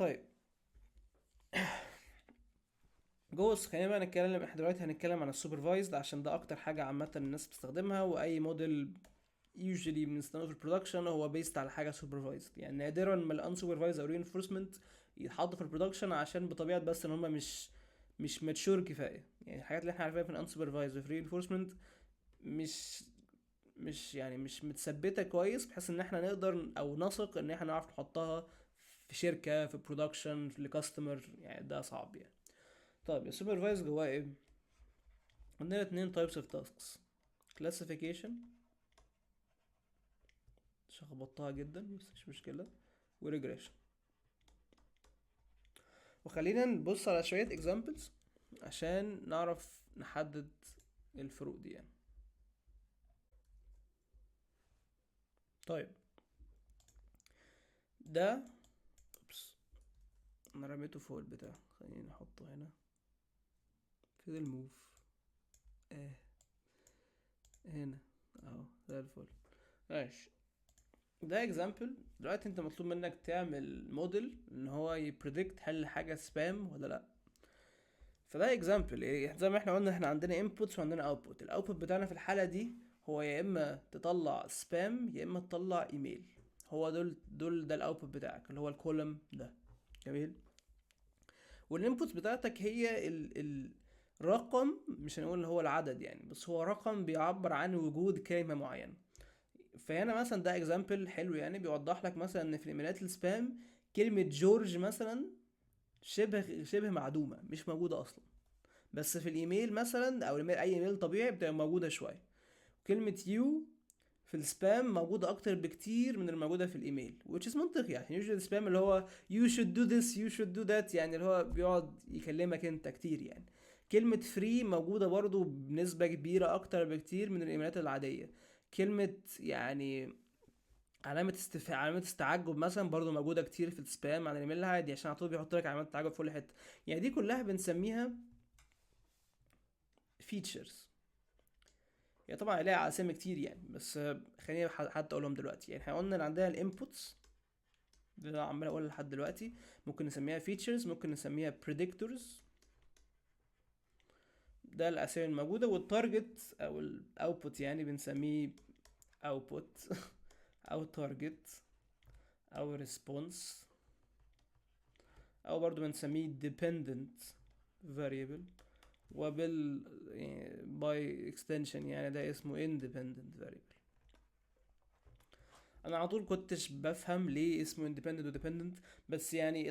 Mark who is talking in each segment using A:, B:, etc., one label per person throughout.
A: طيب جوز، خلينا بقى نتكلم. احنا دلوقتي هنتكلم عن السوبرفايزد عشان ده اكتر حاجه عامه الناس بتستخدمها، واي موديل usually بنستخدمه في البرودكشن هو بيست على حاجه سوبرفايزد. يعني نادرا ما الانسوبرفايزد او reinforcement يتحطوا في البرودكشن، عشان بطبيعه بس ان هم مش ماتشور كفايه. يعني الحاجات اللي احنا عارفينها في الانسوبرفايزد وفي reinforcement مش مش متثبته كويس، بحيث ان احنا نقدر او نثق ان احنا نعرف نحطها في شركه، في برودكشن، لكاستمر. يعني ده صعب يعني. طيب السوبرفايز جواه ايه؟ عندنا اتنين types of tasks: classification، شخبطتها جدا بس مش مشكلة، و regression. وخلينا نبص على شوية examples عشان نعرف نحدد الفروق دي يعني. طيب ده اوبس، انا رميته فوق البتاع، خليني نحطه هنا في الموف. اه هنا اهو زي الفل. ماشي، ده اكزامبل. دلوقتي انت مطلوب منك تعمل موديل ان هو يبريدكت هل حاجه سبام ولا لا. فده اكزامبل ايه، زي ما احنا قلنا احنا عندنا انبوتس وعندنا اوتبوت. الاوتبوت بتاعنا في الحاله دي هو يا اما تطلع سبام يا اما تطلع ايميل. هو دول ده الاوتبوت بتاعك اللي هو الكولم ده. جميل. والانبوتس بتاعتك هي الرقم، مش هنقول ان هو العدد يعني، بس هو رقم بيعبر عن وجود كلمه معينه. فهنا مثلا ده اكزامبل حلو، يعني بيوضح لك مثلا ان في الايميلات السبام كلمه جورج مثلا شبه معدومه، مش موجوده اصلا. بس في الايميل مثلا او الايميل، اي ايميل طبيعي بتبقى موجوده شويه. كلمه يو في السبام موجودة أكتر بكتير من الموجودة في الإيميل، which is منطقي. يعني usually السبام اللي هو you should do this you should do that، يعني اللي هو بيقعد يكلمك أنت كتير يعني. كلمة free موجودة برضو بنسبة كبيرة أكتر بكتير من الإيميلات العادية. كلمة يعني علامة استعجب مثلا برضو موجودة كتير في السبام عن الإيميل العادي، عشان على طول بيحط لك علامات تعجب في كل حتة. يعني دي كلها بنسميها features. هي طبعا ليها اسامي كتير يعني، بس خليني حتى اقولهم دلوقتي. يعني احنا قلنا ان عندنا الانبوتس، ده اللي عمال اقولها لحد دلوقتي. ممكن نسميها فيتشرز، ممكن نسميها بريدكتورز، ده الاسامي الموجوده. والتارجت او الاوتبوت يعني بنسميه اوتبوت او تارجت او ريسبونس، او برضو بنسميه dependent variable. وبال يعني باي اكستنشن يعني ده اسمه independent variable. انا على طول كنتش بفهم ليه اسمه independent و dependent، بس يعني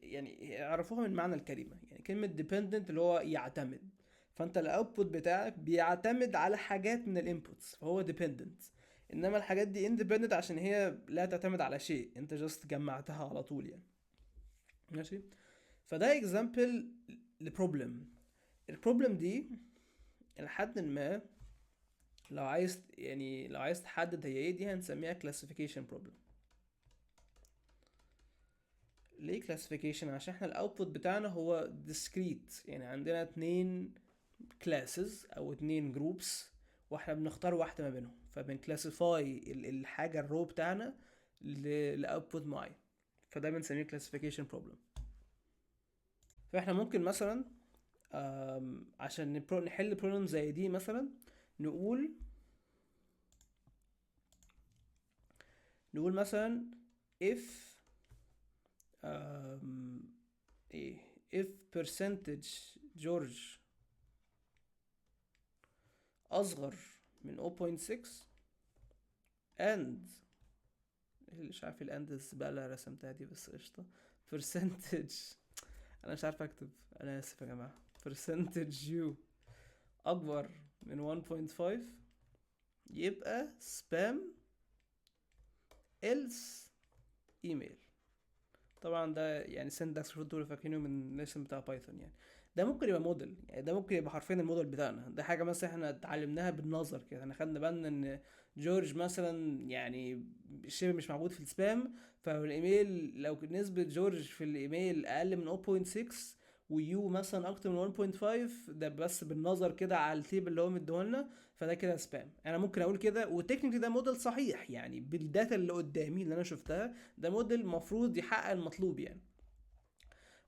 A: يعني اعرفوها من معنى الكلمة. يعني كلمة dependent اللي هو يعتمد، فانت الاوتبوت بتاعك بيعتمد على حاجات من الانبوتس فهو dependent. انما الحاجات دي independent عشان هي لا تعتمد على شيء، انت جست جمعتها على طول يعني. ماشي. فده example لبروبلم. البروبلم دي لحد ما لو عايز تحدد هي ايه، دي هنسميها classification problem. ليه كلاسيفيكيشن؟ عشان احنا الاوتبوت بتاعنا هو discrete، يعني عندنا اتنين كلاسز او اتنين جروبس، واحنا بنختار واحده ما بينهم، فبنكلاسيفاي الحاجه الرو بتاعنا لاوتبوت معين. فده بنسميه كلاسيفيكيشن بروبلم. فاحنا ممكن مثلا عشان نحل بروبلم زي دي مثلا نقول مثلا if ايه if percentage جورج اصغر من 0.6 and مش عارف الاند الزبالة رسمتها دي بس قشطة. percentage انا مش عارف اكتب، انا اسف يا جماعة. percentage u اكبر من 1.5 يبقى spam else email. طبعا ده يعني syntax المفروض تبقوا فاكرينه من الليسن بتاع بايثون يعني. ده ممكن يبقى موديل، يعني ده ممكن يبقى حرفيا الموديل بتاعنا. ده حاجه مثلا احنا اتعلمناها بالنظر كده، احنا خدنا بالنا ان جورج مثلا يعني شبه مش موجود في السبام، فالايميل لو نسبه جورج في الايميل اقل من 0.6 ويو مثلا اكتر من 1.5، ده بس بالنظر كده على التيبل اللي هو مديهولنا، فده كده سبام. انا ممكن اقول كده، وتكنيكلي ده موديل صحيح يعني بالداتا اللي قدامي اللي انا شفتها، ده موديل المفروض يحقق المطلوب يعني.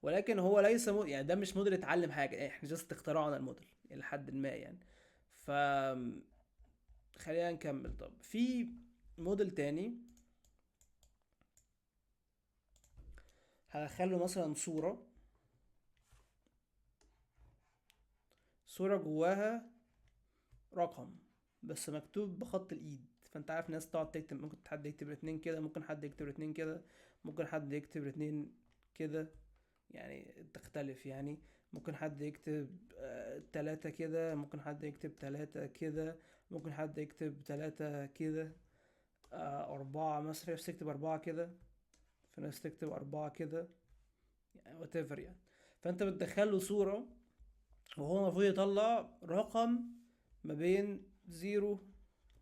A: ولكن هو ليس يعني ده مش موديل اتعلم حاجه، احنا جست اخترعنا الموديل الى حد ما يعني. ف خلينا نكمل. طب في موديل تاني هدخله مثلا صورة جواها رقم بس مكتوب بخط الايد. فانت عارف ناس تقعد تكتب، ممكن حد يكتب الاتنين كده، ممكن حد يكتب الاتنين كده، ممكن حد يكتب الاتنين كده، يعني تختلف يعني. ممكن حد يكتب 3 كده، ممكن حد يكتب 3 كده، ممكن حد يكتب 3 كده، 4 مثلا، في ناس تكتب 4 كده، في ناس تكتب 4 كده، يعني whatever يعني. فانت بتدخله صورة وهو المفروض يطلع رقم ما بين 0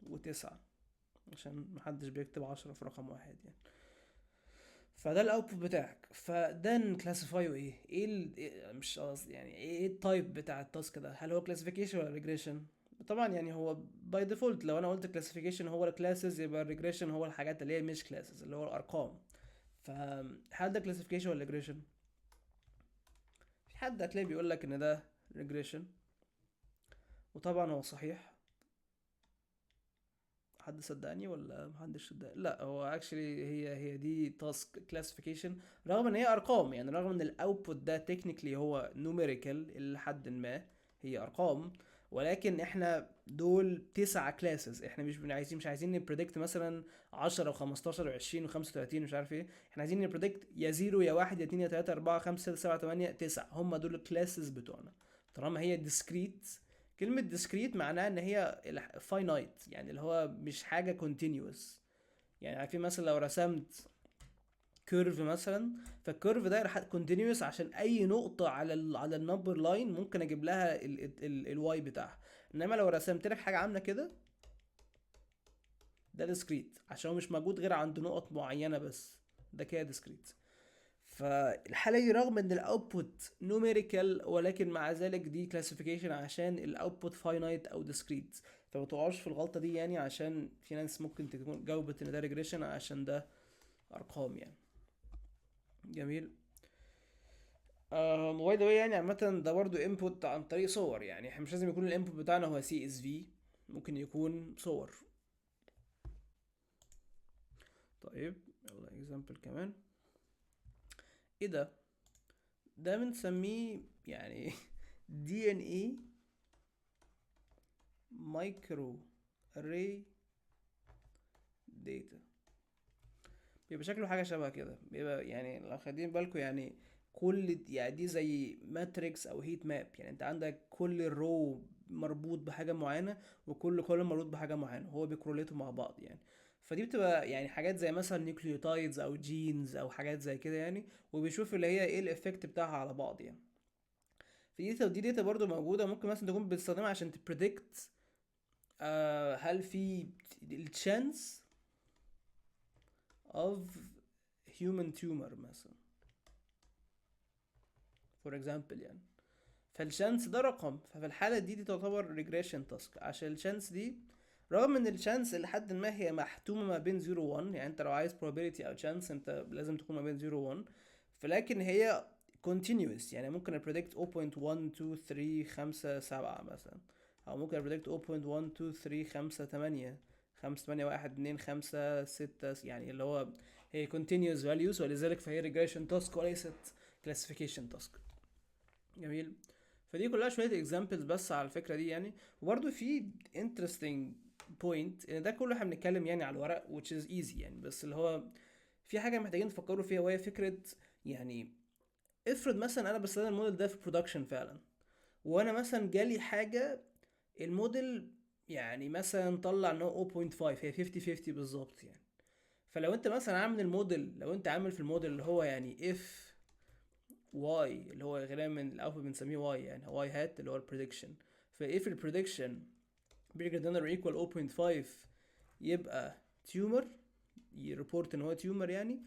A: و9، عشان محدش بيكتب 10 في رقم واحد يعني. فده الاوتبوت بتاعك. فده نكلاسيفايو مش قصدي يعني ايه التايب بتاع التاسك ده، هل هو كلاسيفيكيشن ولا ريجريشن؟ طبعا يعني هو باي ديفولت لو انا قلت كلاسيفيكيشن هو الكلاسز، يبقى الريجريشن هو الحاجات اللي هي مش كلاسز اللي هو الارقام. فهل ده كلاسيفيكيشن ولا ريجريشن؟ في حد هتلاقيه بيقول لك ان ده ريجريشن، وطبعا هو صحيح. حد صدقني ولا محدش صدق؟ لا، هو اكشلي هي دي تاسك كلاسيفيكيشن، رغم ان هي ارقام يعني، رغم ان الاوتبوت ده تكنيكلي هو نوميريكال الى حد ما، هي ارقام. ولكن احنا دول 9 كلاسز، احنا مش عايزين نبريدكت مثلا 10 و15 و20 و35 مش عارف ايه، احنا عايزين نبريدكت يا 0 يا 1 يا 2 يا 3 4 5 6 7 8 9، هم دول الكلاسز بتوعنا. طالما هي discrete، كلمة discrete معناها ان هي finite، يعني اللي هو مش حاجة continuous. يعني عارفين مثلا لو رسمت كيرف مثلا، فالكيرف ده continuous عشان اي نقطة على النمبر لاين ممكن اجيب لها الواي بتاعها. انما لو رسمت لك حاجة عاملة كده، ده discrete عشان هو مش موجود غير عند نقط معينة بس، ده كده discrete. فالحالة دي رغم ان الاوتبوت نوميريكال، ولكن مع ذلك دي كلاسيفيكيشن عشان الاوتبوت فاينايت او ديسكريت. فما تقعش في الغلطة دي يعني، عشان في ناس ممكن تكون جاوبت ان ده ريجريشن عشان ده ارقام يعني. جميل. باي ذا يعني عامة ده برضه انبوت عن طريق صور، يعني احنا مش لازم يكون الانبوت بتاعنا هو سي اس في، ممكن يكون صور. طيب يلا اكزامبل كمان. ايه ده بنسميه يعني دي ان ايه مايكرو array data. بيبقى شكله حاجة شبه كده، بيبقى يعني لو خدين بالكم يعني كل يعني دي زي ماتريكس او هيت ماب، يعني انت عندك كل رو مربوط بحاجة معينة، وكل كولوم مربوط بحاجة معينة، هو بيكورليتوا مع بعض يعني. فدي بتبقى يعني حاجات زي مثلا نيوكليوتايدز او جينز او حاجات زي كده يعني، وبيشوف اللي هي ايه الافكت بتاعها على بعض يعني. في دي داتا برضو موجودة، ممكن مثلا تكون بتستخدمها عشان تبريدكت هل في الشانس of human tumor مثلا، for example يعني. فالشانس ده رقم، ففي الحالة دي تعتبر regression task، عشان الشانس دي رغم ان الشانس لحد ما هي محتومة ما بين 0 و 1، يعني انت لو عايز probability او chance انت لازم تكون ما بين 0 و 1، فلكن هي continuous، يعني ممكن predict 0.1 2 3 5 7 مثلا، او ممكن predict 0.1 2 3 5 8 5 8 1 2 5 6، يعني اللي هو هي continuous values، ولذلك فهي regression task وليست classification task. جميل. فدي كلها شويه examples بس على الفكره دي يعني. وبرده في interesting point ان ده كله احنا بنتكلم يعني على الورق which is easy يعني، بس اللي هو في حاجه محتاجين تفكروا فيها، وهي فكره يعني افرض مثلا انا بستخدم الموديل ده في برودكشن فعلا، وانا مثلا جالي حاجه الموديل يعني مثلا طلع ان هو 0.5، هي 50 50 بالظبط يعني. فلو انت مثلا عامل الموديل، لو انت عامل في الموديل اللي هو يعني اف واي، اللي هو غالبا من الاوتبوت بنسميه واي، يعني واي هات اللي هو البريدكشن. فاف البريدكشن bigger than or equal 0.5 يبقى تيومر، يريبورت ان هو تيومر يعني.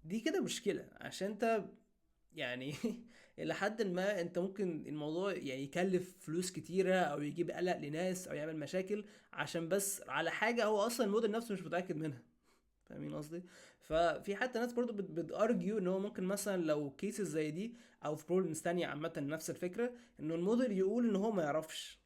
A: دي كده مشكلة، عشان انت يعني الى حد ما انت ممكن الموضوع يعني يكلف فلوس كتيرة، او يجيب قلق لناس، او يعمل مشاكل عشان بس على حاجة هو اصلا الموديل نفسه مش متأكد منها. فاهمين قصدي؟ ففي حتى ناس برضو بتارجيو ان هو ممكن مثلا لو كيسز زي دي او في بروبلمز تانية عامة نفس الفكرة، انه الموديل يقول ان هو ما يعرفش.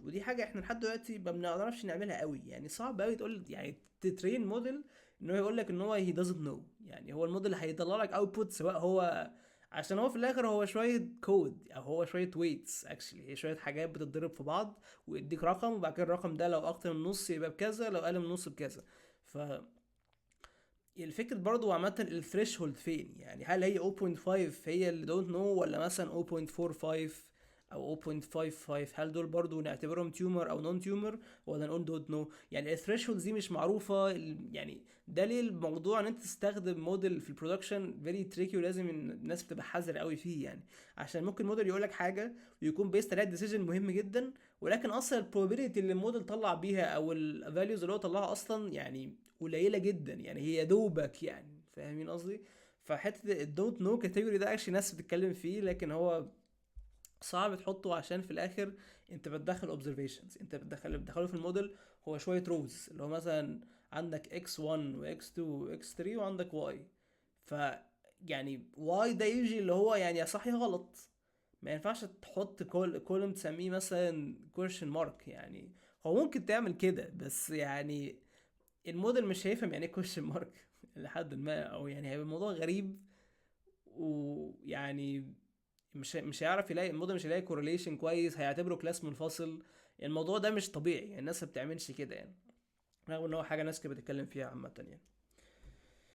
A: ودي حاجة احنا لحد دلوقتي ما بنعرفش نعملها قوي، يعني صعب قوي تقول يعني تترين موديل ان هو يقول لك ان هو he doesn't know. يعني هو الموديل هيطلع لك اوتبوت، سواء هو عشان هو في الاخر هو شوية كود او هو شوية ويتس اكشلي، هي شوية حاجات بتتضرب في بعض ويديك رقم، وبعد كده الرقم ده لو اكتر من نص يبقى بكذا، لو اقل من نص بكذا. ف الفكرة برضو عامة الثريشولد فين، يعني هل هي 0.5 هي اللي دونت نو، ولا مثلا 0.45 او 0.55، هل دول برضو نعتبرهم تيومر او نون تيومر، ولا نقول دونت نو؟ يعني الثريشولد دي مش معروفة يعني ده ليه الموضوع ان انت تستخدم موديل في البرودكشن فيري تريكي، ولازم الناس بتبقى حذر قوي فيه يعني. عشان ممكن موديل يقول لك حاجة ويكون بيست عليها ديسيجن مهم جدا، ولكن اصلا البروبابيلتي اللي الموديل طلع بيها او الفاليوز اللي هو طلعها اصلا يعني قليله جدا، يعني هي دوبك يعني، فاهمين قصدي؟ فحته الدونت نو كاتيجوري ده اكشلي ناس بتتكلم فيه، لكن هو صعب تحطه، عشان في الاخر انت بتدخل اوبزرفيشنز، انت بتدخله في الموديل هو شويه روز، اللي هو مثلا عندك x1 و x2 و x3 وعندك y. ف يعني y ده يجي اللي هو يعني يا صح يا غلط، ما ينفعش تحط كولوم تسميه مثلا question mark يعني. هو ممكن تعمل كده بس يعني الموديل مش هيفهم يعني ايه كويشن مارك لحد ما، او يعني هيبقى الموضوع غريب. ويعني مش هيعرف يلاقي الموديل، مش هيلاقي كورليشن كويس، هيعتبره كلاس منفصل. الموضوع ده مش طبيعي، يعني الناس ما بتعملش كده يعني، رغم ان هو حاجه ناس كانت بتتكلم فيها عامه يعني.